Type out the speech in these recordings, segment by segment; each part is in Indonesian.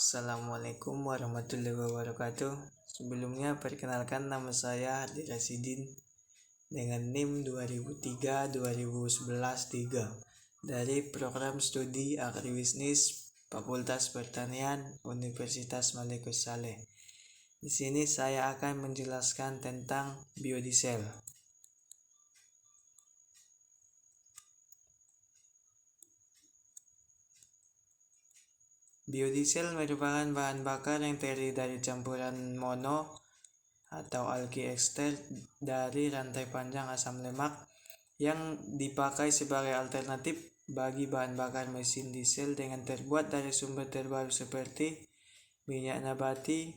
Assalamualaikum warahmatullahi wabarakatuh. Sebelumnya perkenalkan, nama saya Hardi Rasidin dengan NIM 2003-2011-3 dari program studi agribisnis Fakultas Pertanian Universitas Malikus Saleh. Di sini saya akan menjelaskan tentang biodiesel. Biodiesel merupakan bahan bakar yang terdiri dari campuran mono atau alki ester dari rantai panjang asam lemak yang dipakai sebagai alternatif bagi bahan bakar mesin diesel dengan terbuat dari sumber terbaru seperti minyak nabati,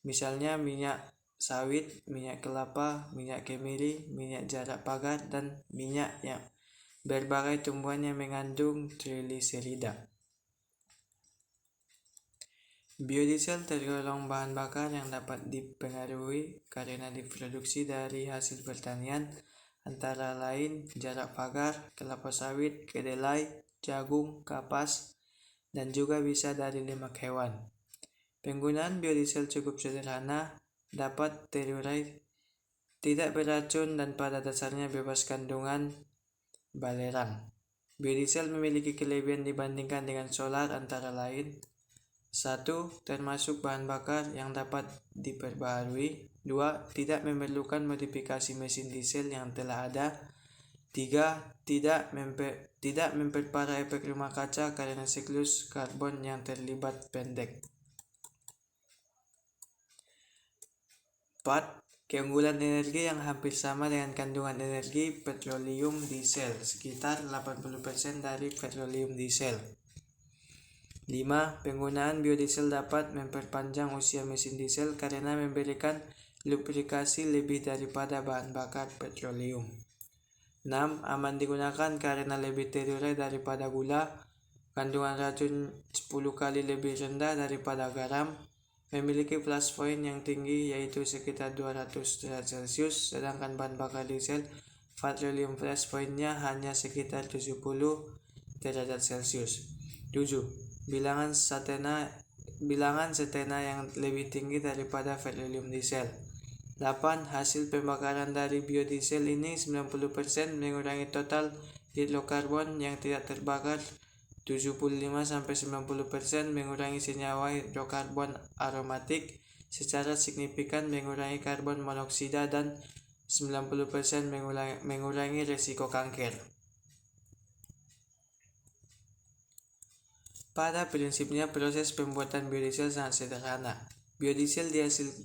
misalnya minyak sawit, minyak kelapa, minyak kemiri, minyak jarak pagar, dan minyak yang berbagai tumbuhan yang mengandung trigliserida. Biodiesel tergolong bahan bakar yang dapat dipengaruhi karena diproduksi dari hasil pertanian, antara lain jarak pagar, kelapa sawit, kedelai, jagung, kapas, dan juga bisa dari lemak hewan. Penggunaan biodiesel cukup sederhana, dapat terurai, tidak beracun, dan pada dasarnya bebas kandungan balerang. Biodiesel memiliki kelebihan dibandingkan dengan solar, antara lain: 1. Termasuk bahan bakar yang dapat diperbaharui. 2. Tidak memerlukan modifikasi mesin diesel yang telah ada. 3. Tidak memperparah efek rumah kaca karena siklus karbon yang terlibat pendek. 4. Keunggulan energi yang hampir sama dengan kandungan energi petroleum diesel, sekitar 80% dari petroleum diesel. 5. Penggunaan biodiesel dapat memperpanjang usia mesin diesel karena memberikan lubrikasi lebih daripada bahan bakar petroleum. 6. Aman digunakan karena lebih terurai daripada gula. Kandungan racun 10 kali lebih rendah daripada garam. Memiliki flash point yang tinggi, yaitu sekitar 200 derajat Celcius, sedangkan bahan bakar diesel petroleum flash point-nya hanya sekitar 70 derajat Celcius. 7. Bilangan setena yang lebih tinggi daripada petroleum diesel. 8. Hasil pembakaran dari biodiesel ini 90% mengurangi total hidrokarbon yang tidak terbakar, 75-90% mengurangi senyawa hidrokarbon aromatik secara signifikan, mengurangi karbon monoksida, dan 90% mengurangi risiko kanker. Pada prinsipnya, proses pembuatan biodiesel sangat sederhana. Biodiesel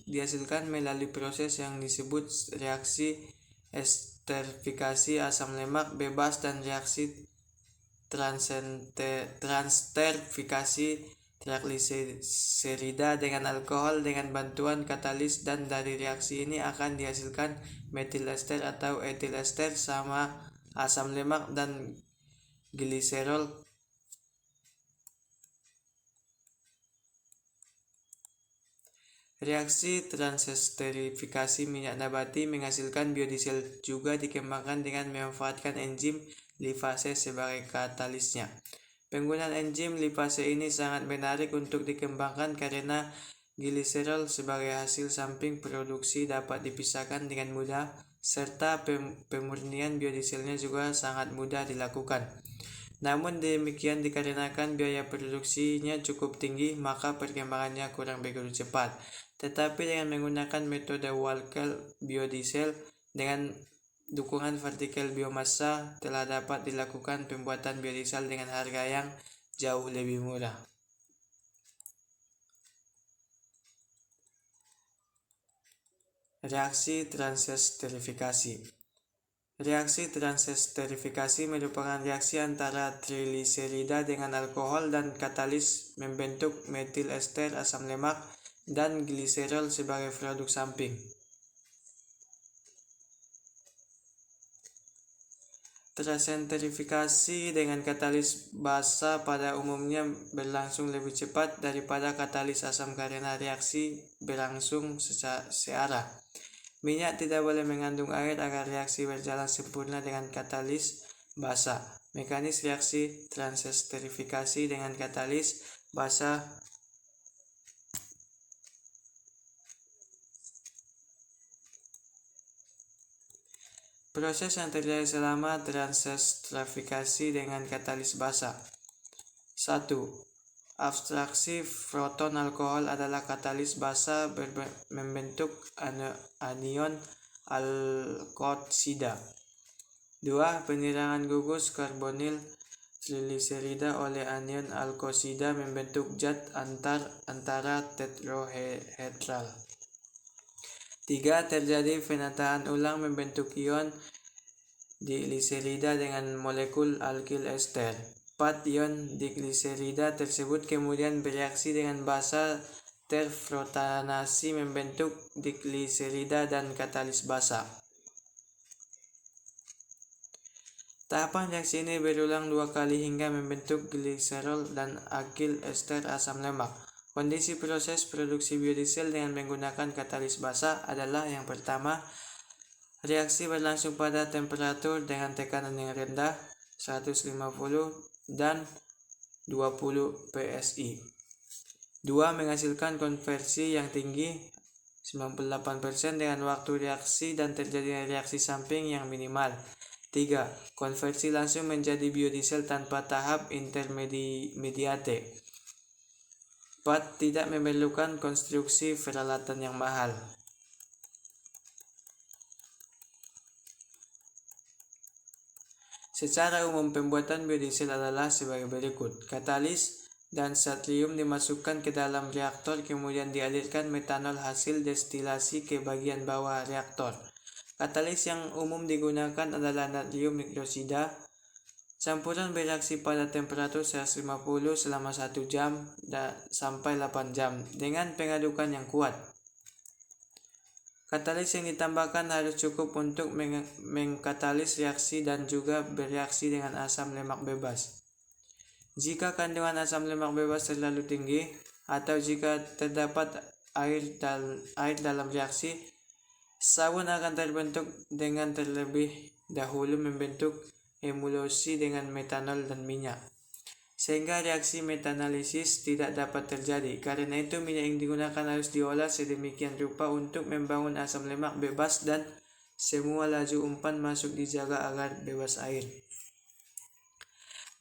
dihasilkan melalui proses yang disebut reaksi esterifikasi asam lemak bebas dan reaksi transterifikasi trigliserida dengan alkohol dengan bantuan katalis, dan dari reaksi ini akan dihasilkan metil ester atau etil ester sama asam lemak dan gliserol. Reaksi transesterifikasi minyak nabati menghasilkan biodiesel juga dikembangkan dengan memanfaatkan enzim lipase sebagai katalisnya. Penggunaan enzim lipase ini sangat menarik untuk dikembangkan karena gliserol sebagai hasil samping produksi dapat dipisahkan dengan mudah, serta pemurnian biodieselnya juga sangat mudah dilakukan. Namun demikian, dikarenakan biaya produksinya cukup tinggi, maka perkembangannya kurang begitu cepat. Tetapi dengan menggunakan metode Walker biodiesel dengan dukungan vertikal biomasa, telah dapat dilakukan pembuatan biodiesel dengan harga yang jauh lebih murah. Reaksi transesterifikasi. Reaksi transesterifikasi merupakan reaksi antara trigliserida dengan alkohol dan katalis membentuk metil ester asam lemak dan gliserol sebagai produk samping. Transesterifikasi dengan katalis basa pada umumnya berlangsung lebih cepat daripada katalis asam karena reaksi berlangsung searah. Minyak tidak boleh mengandung air agar reaksi berjalan sempurna dengan katalis basa. Mekanisme reaksi transesterifikasi dengan katalis basa Proses yang terjadi selama transestrifikasi dengan katalis basa. 1. Abstraksi proton alkohol adalah katalis basa membentuk anion alkoksida. 2. Penyerangan gugus karbonil trigliserida oleh anion alkoksida membentuk zat antara tetrahedral. 3. Terjadi penataan ulang membentuk ion digliserida dengan molekul alkil ester. 4. Ion digliserida tersebut kemudian bereaksi dengan basa terfrotanasi membentuk digliserida dan katalis basa. Tahapan reaksi ini berulang 2 kali hingga membentuk gliserol dan alkil ester asam lemak. Kondisi proses produksi biodiesel dengan menggunakan katalis basa adalah yang pertama, reaksi berlangsung pada temperatur dengan tekanan yang rendah 150 dan 20 psi. 2. Menghasilkan konversi yang tinggi 98% dengan waktu reaksi dan terjadinya reaksi samping yang minimal. 3. Konversi langsung menjadi biodiesel tanpa tahap intermediate. 4. Tidak memerlukan konstruksi peralatan yang mahal. Secara umum pembuatan biodiesel adalah sebagai berikut. Katalis dan satrium dimasukkan ke dalam reaktor, kemudian dialirkan metanol hasil destilasi ke bagian bawah reaktor. Katalis yang umum digunakan adalah natrium nitrosida. Campuran bereaksi pada temperatur 150 selama 1 jam sampai 8 jam dengan pengadukan yang kuat. Katalis yang ditambahkan harus cukup untuk mengkatalis reaksi dan juga bereaksi dengan asam lemak bebas. Jika kandungan asam lemak bebas terlalu tinggi atau jika terdapat air dalam reaksi, sabun akan terbentuk dengan terlebih dahulu membentuk emulsi dengan metanol dan minyak, sehingga reaksi metanolisis tidak dapat terjadi. Karena itu minyak yang digunakan harus diolah sedemikian rupa untuk membangun asam lemak bebas dan semua laju umpan masuk dijaga agar bebas air.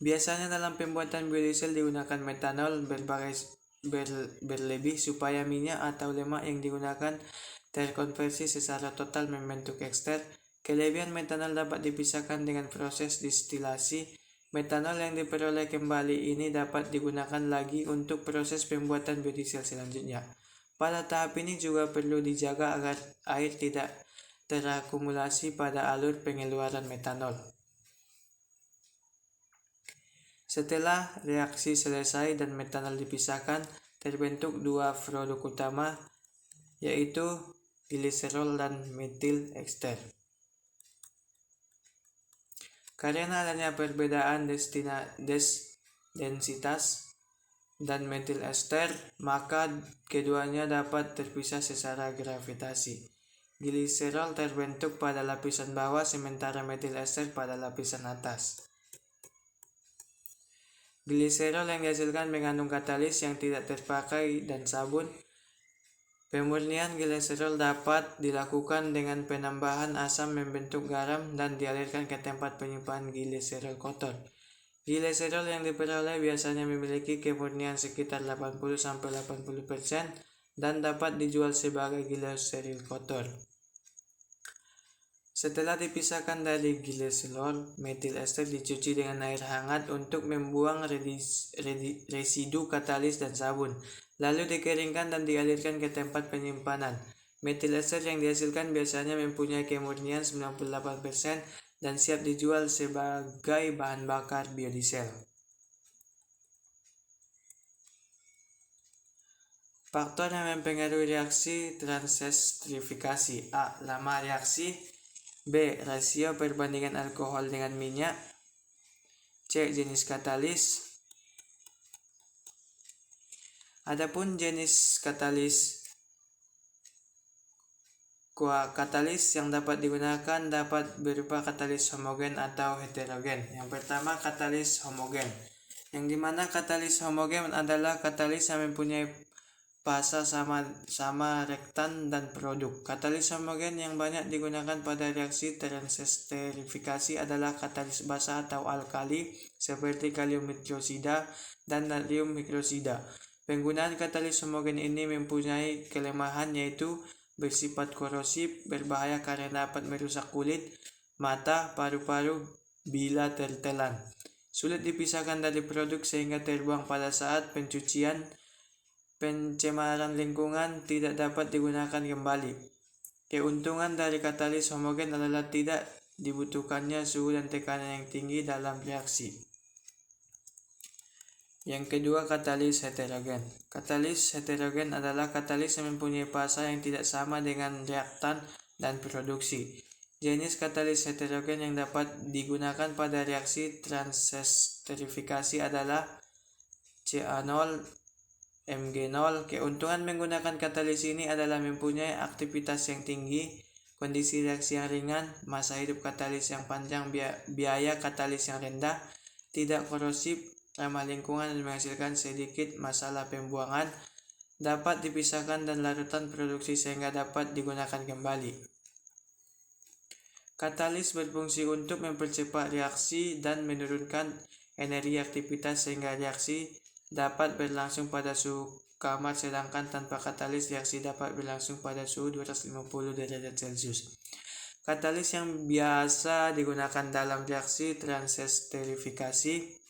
Biasanya dalam pembuatan biodiesel digunakan metanol berlebih supaya minyak atau lemak yang digunakan terkonversi secara total membentuk ester. Kelebihan metanol dapat dipisahkan dengan proses distilasi. Metanol yang diperoleh kembali ini dapat digunakan lagi untuk proses pembuatan biodiesel selanjutnya. Pada tahap ini juga perlu dijaga agar air tidak terakumulasi pada alur pengeluaran metanol. Setelah reaksi selesai dan metanol dipisahkan, terbentuk 2 produk utama, yaitu gliserol dan metil ester. Karena adanya perbedaan densitas dan metil ester, maka keduanya dapat terpisah secara gravitasi. Gliserol terbentuk pada lapisan bawah sementara metil ester pada lapisan atas. Gliserol yang dihasilkan mengandung katalis yang tidak terpakai dan sabun. Pemurnian gliserol dapat dilakukan dengan penambahan asam membentuk garam dan dialirkan ke tempat penyimpanan gliserol kotor. Gliserol yang diperoleh biasanya memiliki kemurnian sekitar 80-80% dan dapat dijual sebagai gliserol kotor. Setelah dipisahkan dari gliserol, metil ester dicuci dengan air hangat untuk membuang residu katalis dan sabun. Lalu dikeringkan dan dialirkan ke tempat penyimpanan. Metil ester yang dihasilkan biasanya mempunyai kemurnian 98% dan siap dijual sebagai bahan bakar biodiesel. Faktor yang mempengaruhi reaksi transestrifikasi: A. Lama reaksi. B. Rasio perbandingan alkohol dengan minyak. C. Jenis katalis. Adapun jenis katalis yang dapat digunakan dapat berupa katalis homogen atau heterogen. Yang pertama, katalis homogen, yang dimana katalis homogen adalah katalis yang mempunyai fasa sama reaktan dan produk. Katalis homogen yang banyak digunakan pada reaksi transesterifikasi adalah katalis basa atau alkali seperti kalium hidroksida dan natrium hidroksida. Penggunaan katalis homogen ini mempunyai kelemahan yaitu bersifat korosif, berbahaya karena dapat merusak kulit, mata, paru-paru bila tertelan. Sulit dipisahkan dari produk sehingga terbuang pada saat pencucian. Pencemaran lingkungan tidak dapat digunakan kembali. Keuntungan dari katalis homogen adalah tidak dibutuhkannya suhu dan tekanan yang tinggi dalam reaksi. Yang kedua, katalis heterogen. Katalis heterogen adalah katalis yang mempunyai fasa yang tidak sama dengan reaktan dan produksi. Jenis katalis heterogen yang dapat digunakan pada reaksi transesterifikasi adalah CA0, Mg0. Keuntungan menggunakan katalis ini adalah mempunyai aktivitas yang tinggi, kondisi reaksi yang ringan, masa hidup katalis yang panjang, biaya katalis yang rendah, tidak korosif, ramah lingkungan dan menghasilkan sedikit masalah pembuangan, dapat dipisahkan dan larutan produksi sehingga dapat digunakan kembali. Katalis berfungsi untuk mempercepat reaksi dan menurunkan energi aktivitas sehingga reaksi dapat berlangsung pada suhu kamar, sedangkan tanpa katalis reaksi dapat berlangsung pada suhu 250 derajat Celcius. Katalis yang biasa digunakan dalam reaksi transesterifikasi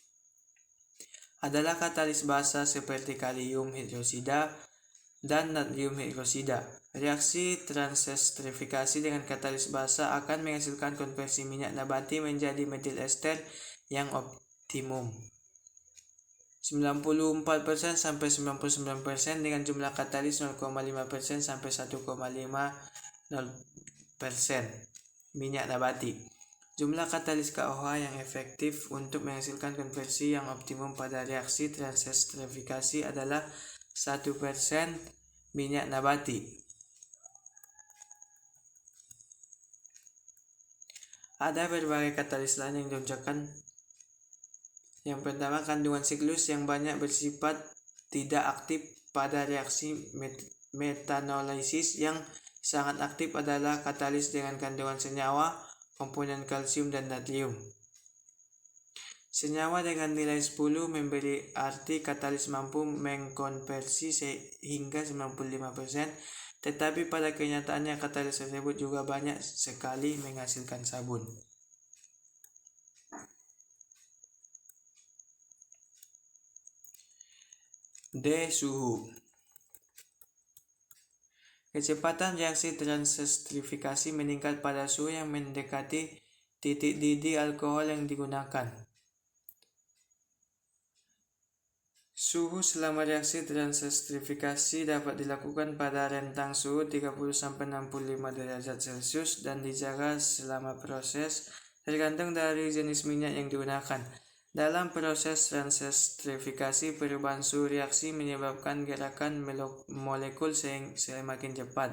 adalah katalis basa seperti kalium hidroksida dan natrium hidroksida. Reaksi transesterifikasi dengan katalis basa akan menghasilkan konversi minyak nabati menjadi metil ester yang optimum. 94% sampai 99% dengan jumlah katalis 0,5% sampai 1,50% minyak nabati. Jumlah katalis KOH yang efektif untuk menghasilkan konversi yang optimum pada reaksi transesterifikasi adalah 1% minyak nabati. Ada berbagai katalis lain yang diucapkan. Yang pertama, kandungan siklus yang banyak bersifat tidak aktif pada reaksi metanolisis. Yang sangat aktif adalah katalis dengan kandungan senyawa, komponen kalsium dan natrium. Senyawa dengan nilai 10 memberi arti katalis mampu mengkonversi sehingga 95%, tetapi pada kenyataannya katalis tersebut juga banyak sekali menghasilkan sabun. D. Suhu. Kecepatan reaksi transesterifikasi meningkat pada suhu yang mendekati titik didih alkohol yang digunakan. Suhu selama reaksi transesterifikasi dapat dilakukan pada rentang suhu 30-65 derajat Celcius dan dijaga selama proses, tergantung dari jenis minyak yang digunakan. Dalam proses transesterifikasi, perubahan suhu reaksi menyebabkan gerakan molekul semakin cepat,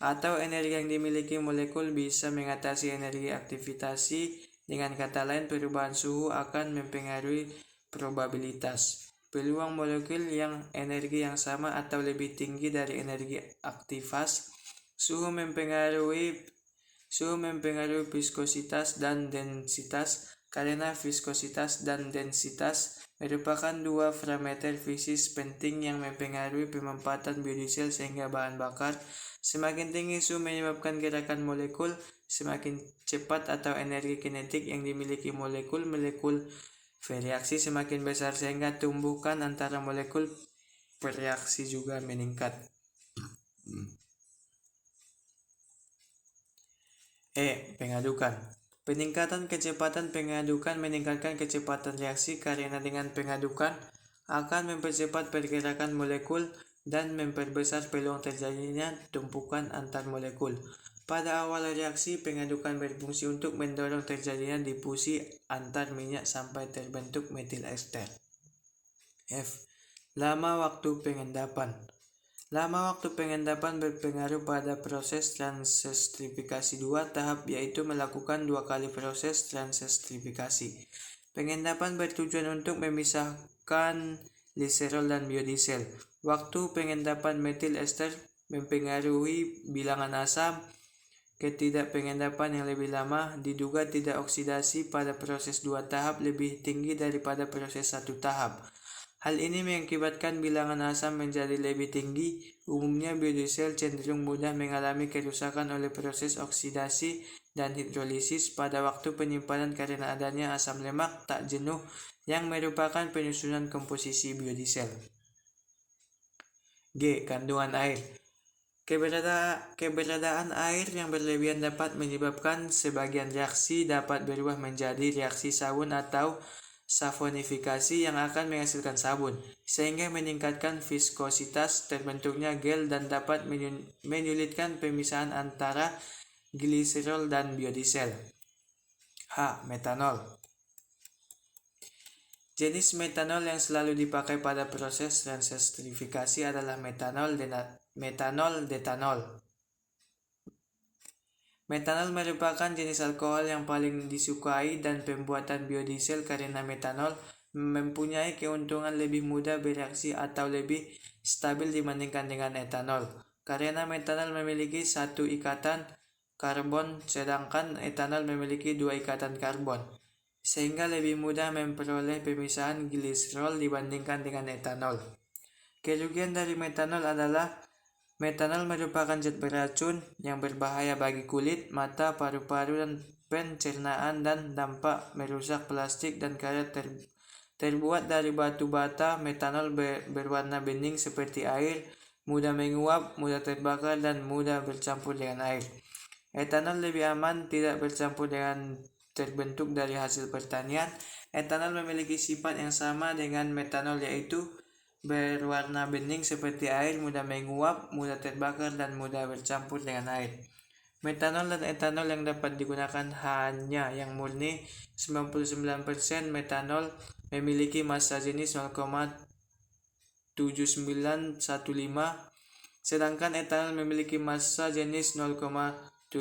atau energi yang dimiliki molekul bisa mengatasi energi aktivasi. Dengan kata lain, perubahan suhu akan mempengaruhi probabilitas. Peluang molekul yang energi yang sama atau lebih tinggi dari energi aktivas. Suhu mempengaruhi viskositas dan densitas. Karena viskositas dan densitas merupakan dua parameter fisik penting yang mempengaruhi pemanfaatan biodiesel sehingga bahan bakar. Semakin tinggi suhu menyebabkan gerakan molekul semakin cepat atau energi kinetik yang dimiliki molekul bereaksi semakin besar sehingga tumbukan antara molekul bereaksi juga meningkat. Pengadukan. Peningkatan kecepatan pengadukan meningkatkan kecepatan reaksi karena dengan pengadukan akan mempercepat pergerakan molekul dan memperbesar peluang terjadinya tumpukan antar molekul. Pada awal reaksi, pengadukan berfungsi untuk mendorong terjadinya difusi antar minyak sampai terbentuk metil ester. F. Lama waktu pengendapan. Lama waktu pengendapan berpengaruh pada proses transesterifikasi 2 tahap, yaitu melakukan 2 kali proses transesterifikasi. Pengendapan bertujuan untuk memisahkan gliserol, dan biodiesel. Waktu pengendapan metil ester mempengaruhi bilangan asam. Ketidakpengendapan yang lebih lama diduga tidak oksidasi pada proses 2 tahap lebih tinggi daripada proses 1 tahap. Hal ini mengakibatkan bilangan asam menjadi lebih tinggi. Umumnya biodiesel cenderung mudah mengalami kerusakan oleh proses oksidasi dan hidrolisis pada waktu penyimpanan karena adanya asam lemak tak jenuh yang merupakan penyusunan komposisi biodiesel. G. Kandungan air. Keberadaan air yang berlebihan dapat menyebabkan sebagian reaksi dapat berubah menjadi reaksi sabun atau saponifikasi yang akan menghasilkan sabun, sehingga meningkatkan viskositas terbentuknya gel dan dapat menyulitkan pemisahan antara gliserol dan biodiesel. H. Metanol. Jenis metanol yang selalu dipakai pada proses transestrifikasi adalah metanol detanol. Metanol merupakan jenis alkohol yang paling disukai dan pembuatan biodiesel karena metanol mempunyai keuntungan lebih mudah bereaksi atau lebih stabil dibandingkan dengan etanol. Karena metanol memiliki 1 ikatan karbon sedangkan etanol memiliki 2 ikatan karbon, sehingga lebih mudah memperoleh pemisahan gliserol dibandingkan dengan etanol. Kerugian dari metanol adalah metanol merupakan zat beracun yang berbahaya bagi kulit, mata, paru-paru, dan pencernaan dan dampak merusak plastik dan karet. Terbuat dari batu bata, metanol berwarna bening seperti air, mudah menguap, mudah terbakar, dan mudah bercampur dengan air. Etanol lebih aman, tidak bercampur dengan terbentuk dari hasil pertanian. Etanol memiliki sifat yang sama dengan metanol, yaitu berwarna bening seperti air, mudah menguap, mudah terbakar, dan mudah bercampur dengan air. Metanol dan etanol yang dapat digunakan hanya yang murni. 99% metanol memiliki massa jenis 0,7915, sedangkan etanol memiliki massa jenis 0,79.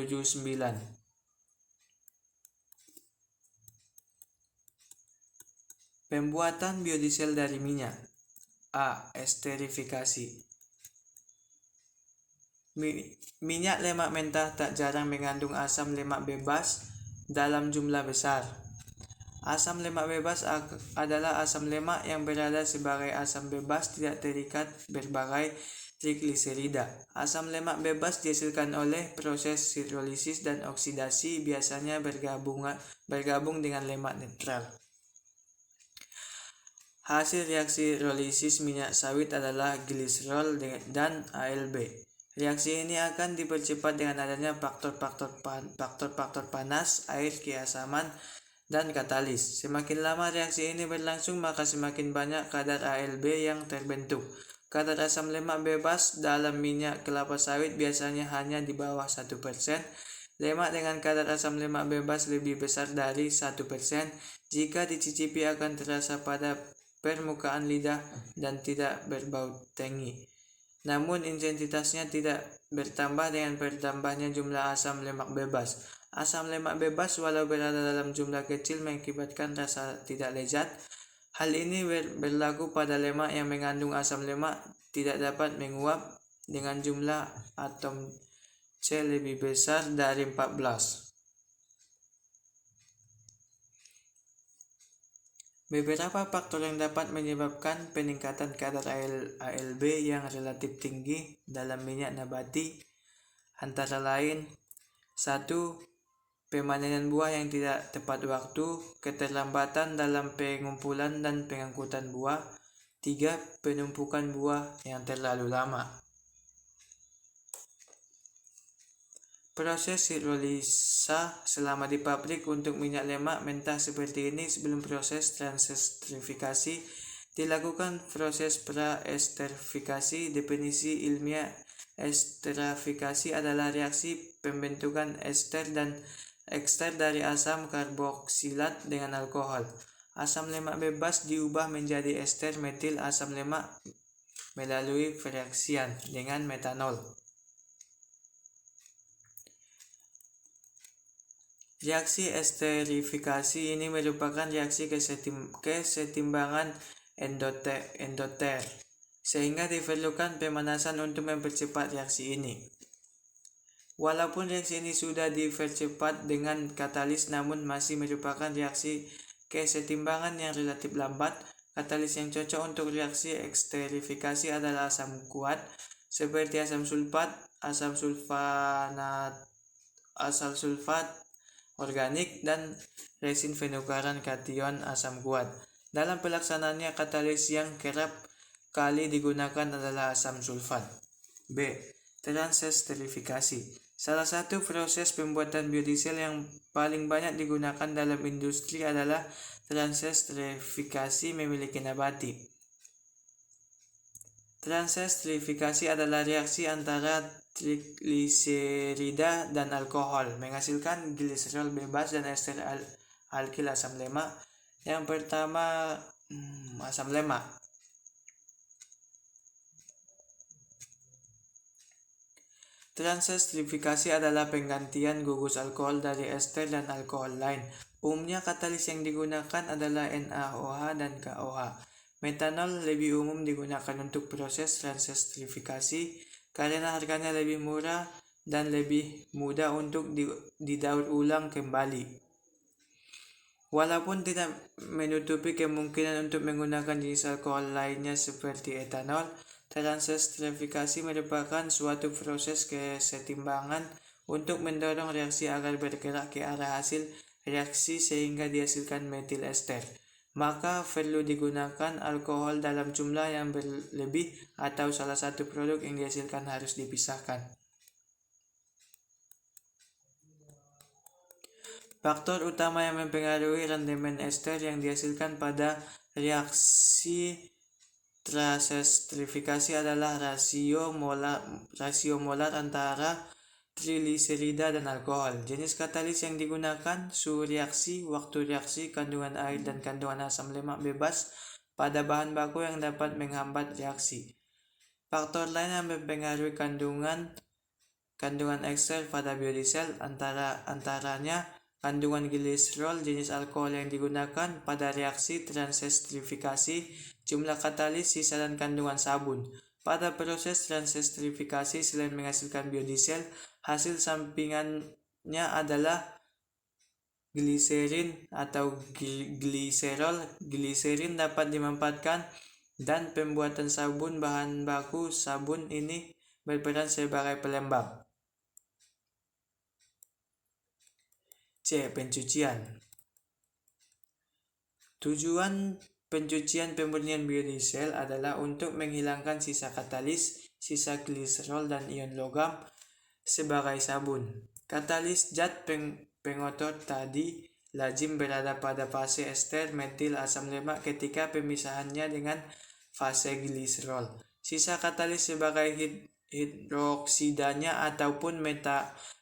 Pembuatan biodiesel dari minyak. A. Esterifikasi. Minyak lemak mentah tak jarang mengandung asam lemak bebas dalam jumlah besar. Asam lemak bebas adalah asam lemak yang berada sebagai asam bebas tidak terikat berbagai trigliserida. Asam lemak bebas dihasilkan oleh proses hidrolisis dan oksidasi, biasanya bergabung dengan lemak netral. Hasil reaksi hidrolisis minyak sawit adalah gliserol dan ALB. Reaksi ini akan dipercepat dengan adanya faktor-faktor panas, air, keasaman, dan katalis. Semakin lama reaksi ini berlangsung, maka semakin banyak kadar ALB yang terbentuk. Kadar asam lemak bebas dalam minyak kelapa sawit biasanya hanya di bawah 1%. Lemak dengan kadar asam lemak bebas lebih besar dari 1%. Jika dicicipi akan terasa pada permukaan lidah dan tidak berbau tengi. Namun intensitasnya tidak bertambah dengan bertambahnya jumlah asam lemak bebas. Asam lemak bebas walau berada dalam jumlah kecil mengakibatkan rasa tidak lezat. Hal ini berlaku pada lemak yang mengandung asam lemak tidak dapat menguap dengan jumlah atom C lebih besar dari 14. Beberapa faktor yang dapat menyebabkan peningkatan kadar ALB yang relatif tinggi dalam minyak nabati antara lain: 1. Pemanenan buah yang tidak tepat waktu, keterlambatan dalam pengumpulan dan pengangkutan buah. 3. Penumpukan buah yang terlalu lama. Proses hidrolisa selama di pabrik untuk minyak lemak mentah seperti ini. Sebelum proses transestrifikasi dilakukan proses pra-esterifikasi. Definisi ilmiah esterifikasi adalah reaksi pembentukan ester dan ekster dari asam karboksilat dengan alkohol. Asam lemak bebas diubah menjadi ester metil asam lemak melalui pereaksian dengan metanol. Reaksi esterifikasi ini merupakan reaksi kesetimbangan endoter, sehingga diperlukan pemanasan untuk mempercepat reaksi ini. Walaupun reaksi ini sudah dipercepat dengan katalis, namun masih merupakan reaksi kesetimbangan yang relatif lambat. Katalis yang cocok untuk reaksi esterifikasi adalah asam kuat, seperti asam sulfat organik, dan resin penukaran kation asam kuat. Dalam pelaksanaannya, katalis yang kerap kali digunakan adalah asam sulfat. B. Transesterifikasi. Salah satu proses pembuatan biodiesel yang paling banyak digunakan dalam industri adalah transesterifikasi memiliki nabati. Transesterifikasi adalah reaksi antara trigliserida dan alkohol menghasilkan gliserol bebas dan ester alkil asam lemak. Yang pertama, asam lemak. Transesterifikasi adalah penggantian gugus alkohol dari ester dan alkohol lain. Umumnya katalis yang digunakan adalah NaOH dan KOH. Metanol lebih umum digunakan untuk proses transesterifikasi karena harganya lebih murah dan lebih mudah untuk didaur ulang kembali. Walaupun tidak menutupi kemungkinan untuk menggunakan jenis alkohol lainnya seperti etanol, transesterifikasi merupakan suatu proses kesetimbangan untuk mendorong reaksi agar bergerak ke arah hasil reaksi sehingga dihasilkan metil ester. Maka perlu digunakan alkohol dalam jumlah yang berlebih atau salah satu produk yang dihasilkan harus dipisahkan. Faktor utama yang mempengaruhi rendemen ester yang dihasilkan pada reaksi transesterifikasi adalah rasio molar antara trigliserida dan alkohol, jenis katalis yang digunakan, suhu reaksi, waktu reaksi, kandungan air dan kandungan asam lemak bebas pada bahan baku yang dapat menghambat reaksi. Faktor lain yang mempengaruhi kandungan ester pada biodiesel antaranya kandungan gliserol, jenis alkohol yang digunakan pada reaksi transesterifikasi, jumlah katalis, sisa dan kandungan sabun. Pada proses transesterifikasi, selain menghasilkan biodiesel, hasil sampingannya adalah gliserin atau gliserol. Gliserin dapat dimanfaatkan dan pembuatan sabun. Bahan baku sabun ini berperan sebagai pelembab. C. Pencucian. Tujuan pencucian pemurnian biodiesel adalah untuk menghilangkan sisa katalis, sisa gliserol dan ion logam sebagai sabun. Katalis zat pengotor tadi lazim berada pada fase ester metil asam lemak ketika pemisahannya dengan fase gliserol. Sisa katalis sebagai hidroksidanya ataupun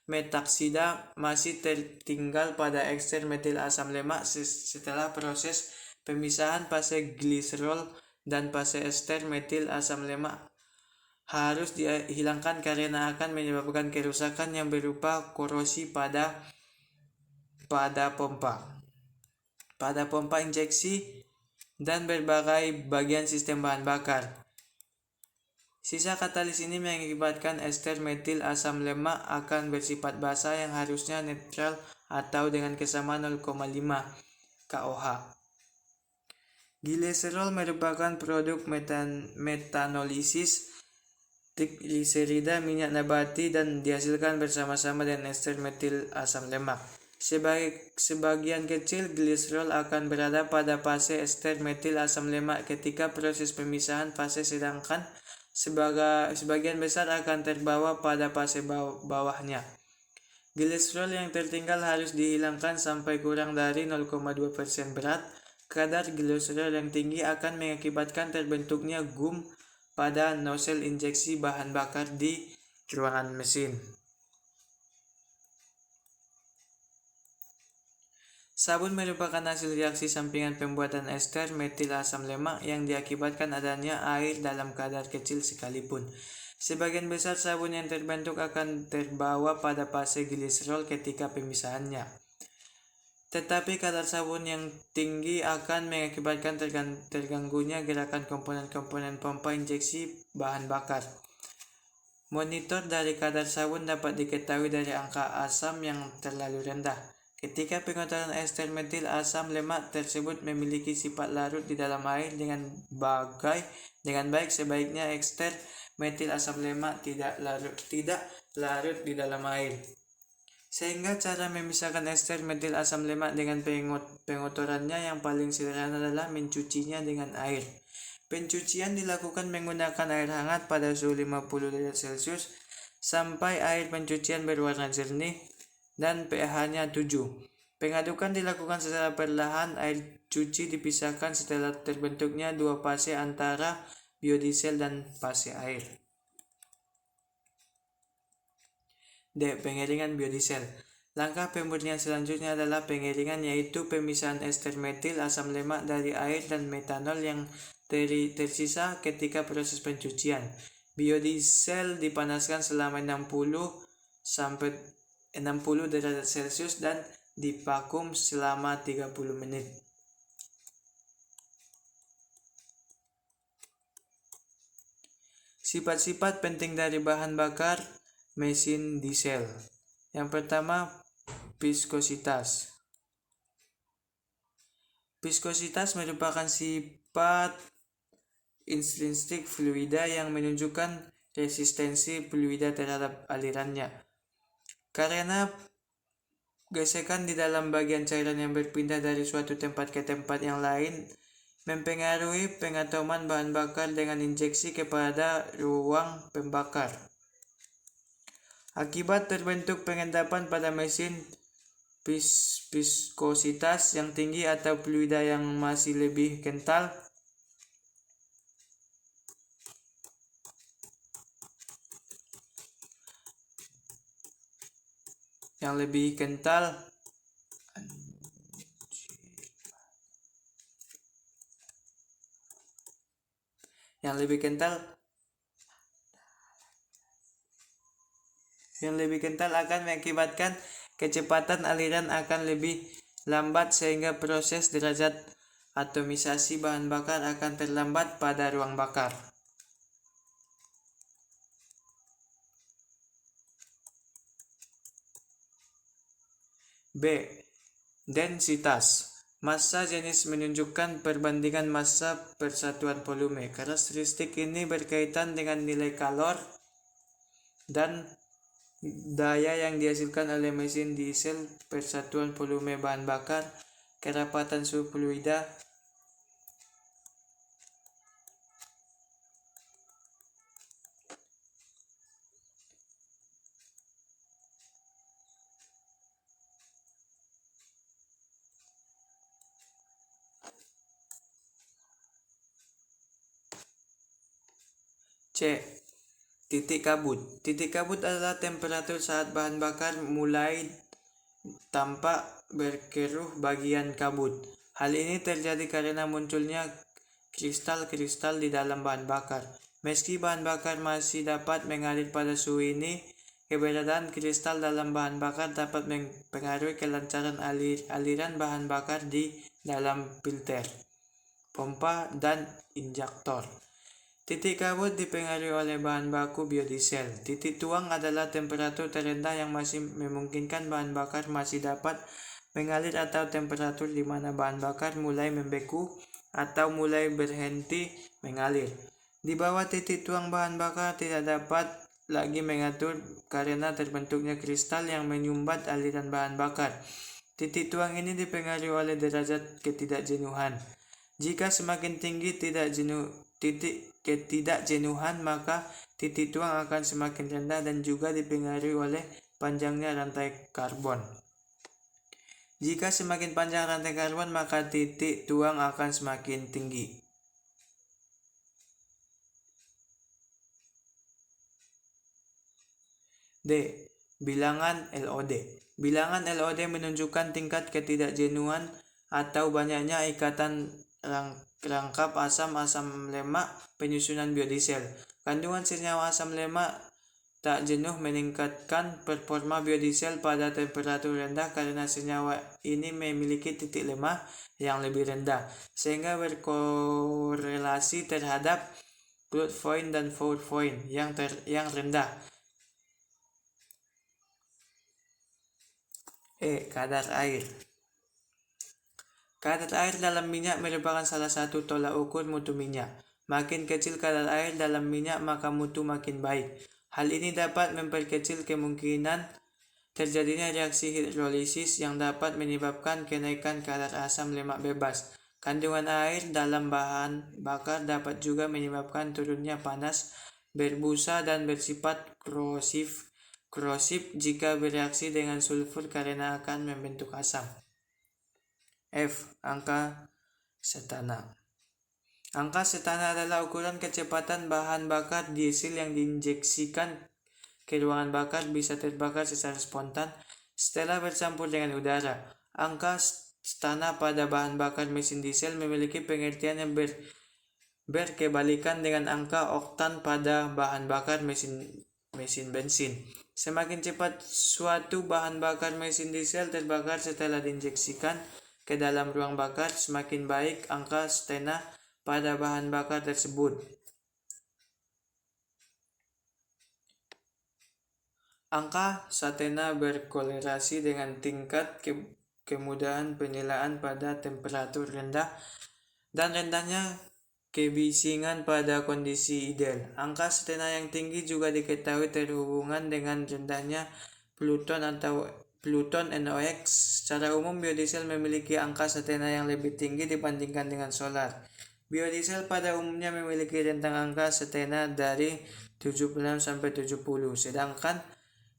metaksida masih tertinggal pada ester metil asam lemak setelah proses pemisahan. Fase gliserol dan fase ester metil asam lemak harus dihilangkan karena akan menyebabkan kerusakan yang berupa korosi pada pompa injeksi dan berbagai bagian sistem bahan bakar. Sisa katalis ini mengakibatkan ester metil asam lemak akan bersifat basa yang harusnya netral atau dengan kesamaan 0,5 KOH. Gliserol merupakan produk metanolisis trigliserida minyak nabati dan dihasilkan bersama-sama dengan ester metil asam lemak. Sebagian kecil gliserol akan berada pada fase ester metil asam lemak ketika proses pemisahan fase, sedangkan sebagian besar akan terbawa pada fase bawahnya. Gliserol yang tertinggal harus dihilangkan sampai kurang dari 0,2% berat. Kadar gliserol yang tinggi akan mengakibatkan terbentuknya gum pada nozzle injeksi bahan bakar di ruangan mesin. Sabun merupakan hasil reaksi sampingan pembuatan ester metil asam lemak yang diakibatkan adanya air dalam kadar kecil sekalipun. Sebagian besar sabun yang terbentuk akan terbawa pada fase gliserol ketika pemisahannya. Tetapi kadar sabun yang tinggi akan mengakibatkan terganggunya gerakan komponen-komponen pompa injeksi bahan bakar. Monitor dari kadar sabun dapat diketahui dari angka asam yang terlalu rendah. Ketika pengotoran ester metil asam lemak tersebut memiliki sifat larut di dalam air dengan baik, sebaiknya ester metil asam lemak tidak larut di dalam air. Sehingga cara memisahkan ester metil asam lemak dengan pengotorannya yang paling sederhana adalah mencucinya dengan air. Pencucian dilakukan menggunakan air hangat pada suhu 50 derajat Celcius sampai air pencucian berwarna jernih dan pH-nya 7. Pengadukan dilakukan secara perlahan. Air cuci dipisahkan setelah terbentuknya dua fase antara biodiesel dan fase air. D. Pengeringan biodiesel. Langkah pemurnian selanjutnya adalah pengeringan, yaitu pemisahan ester metil asam lemak dari air dan metanol yang tersisa ketika proses pencucian. Biodiesel dipanaskan selama 60 derajat Celcius dan divakum selama 30 menit. Sifat-sifat penting dari bahan bakar mesin diesel. Yang pertama, viskositas. Viskositas merupakan sifat intrinsik fluida yang menunjukkan resistensi fluida terhadap alirannya. Karena gesekan di dalam bagian cairan yang berpindah dari suatu tempat ke tempat yang lain mempengaruhi pengatoman bahan bakar dengan injeksi kepada ruang pembakar. Akibat terbentuk pengendapan pada mesin, viskositas yang tinggi atau fluida yang masih lebih kental akan mengakibatkan kecepatan aliran akan lebih lambat sehingga proses derajat atomisasi bahan bakar akan terlambat pada ruang bakar. B. Densitas. Massa jenis menunjukkan perbandingan massa per satuan volume. Karakteristik ini berkaitan dengan nilai kalor dan daya yang dihasilkan oleh mesin diesel per satuan volume bahan bakar, kerapatan suhu fluida, C. Titik kabut. Titik kabut adalah temperatur saat bahan bakar mulai tampak berkeruh bagian kabut. Hal ini terjadi karena munculnya kristal-kristal di dalam bahan bakar. Meski bahan bakar masih dapat mengalir pada suhu ini, keberadaan kristal dalam bahan bakar dapat mempengaruhi kelancaran aliran bahan bakar di dalam filter, pompa, dan injektor. Titik kabut dipengaruhi oleh bahan baku biodiesel. Titik tuang adalah temperatur terendah yang masih memungkinkan bahan bakar masih dapat mengalir atau temperatur di mana bahan bakar mulai membeku atau mulai berhenti mengalir. Di bawah titik tuang bahan bakar tidak dapat lagi mengatur karena terbentuknya kristal yang menyumbat aliran bahan bakar. Titik tuang ini dipengaruhi oleh derajat ketidakjenuhan. Jika semakin tinggi titik ketidakjenuhan, maka titik tuang akan semakin rendah dan juga dipengaruhi oleh panjangnya rantai karbon. Jika semakin panjang rantai karbon, maka titik tuang akan semakin tinggi. D. Bilangan LOD. Bilangan LOD menunjukkan tingkat ketidakjenuhan atau banyaknya ikatan rangkap asam lemak penyusunan biodiesel. Kandungan senyawa asam lemak tak jenuh meningkatkan performa biodiesel pada temperatur rendah karena senyawa ini memiliki titik lemah yang lebih rendah, sehingga berkorelasi terhadap flood point dan pour point yang rendah. Kadar air. Kadar air dalam minyak merupakan salah satu tolak ukur mutu minyak. Makin kecil kadar air dalam minyak, maka mutu makin baik. Hal ini dapat memperkecil kemungkinan terjadinya reaksi hidrolisis yang dapat menyebabkan kenaikan kadar asam lemak bebas. Kandungan air dalam bahan bakar dapat juga menyebabkan turunnya panas, berbusa, dan bersifat korosif jika bereaksi dengan sulfur karena akan membentuk asam. Angka setana. Angka setana adalah ukuran kecepatan bahan bakar diesel yang diinjeksikan ke ruangan bakar bisa terbakar secara spontan setelah bercampur dengan udara. Angka setana pada bahan bakar mesin diesel memiliki pengertian yang berkebalikan dengan angka oktan pada bahan bakar mesin bensin. Semakin cepat suatu bahan bakar mesin diesel terbakar setelah diinjeksikan ke dalam ruang bakar, semakin baik angka setana pada bahan bakar tersebut. Angka setana berkorelasi dengan tingkat kemudahan penyelaan pada temperatur rendah dan rendahnya kebisingan pada kondisi ideal. Angka setana yang tinggi juga diketahui terhubungan dengan rendahnya Pluton NOx. Secara umum, biodiesel memiliki angka setana yang lebih tinggi dibandingkan dengan solar. Biodiesel pada umumnya memiliki rentang angka setana dari 76 sampai 70, sedangkan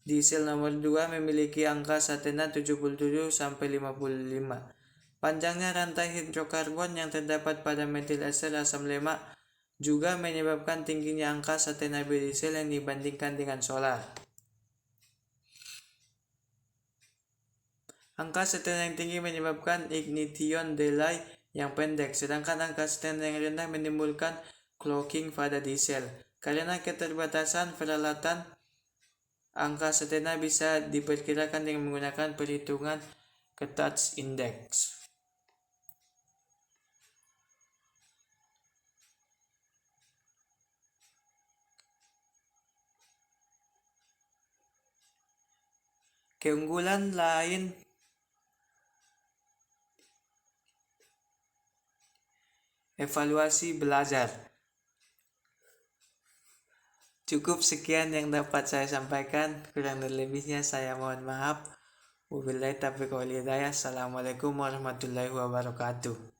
diesel nomor 2 memiliki angka setana 77 sampai 55. Panjangnya rantai hidrokarbon yang terdapat pada metil ester asam lemak juga menyebabkan tingginya angka setana biodiesel yang dibandingkan dengan solar. Angka setana yang tinggi menyebabkan ignition delay yang pendek, sedangkan angka setana yang rendah menimbulkan clogging pada diesel. Karena keterbatasan peralatan, angka setana bisa diperkirakan dengan menggunakan perhitungan Cartridge Index. Keunggulan lain evaluasi belajar. Cukup sekian yang dapat saya sampaikan, kurang dan lebihnya saya mohon maaf. Wabillahi taufiq wal hidayah. Assalamualaikum warahmatullahi wabarakatuh.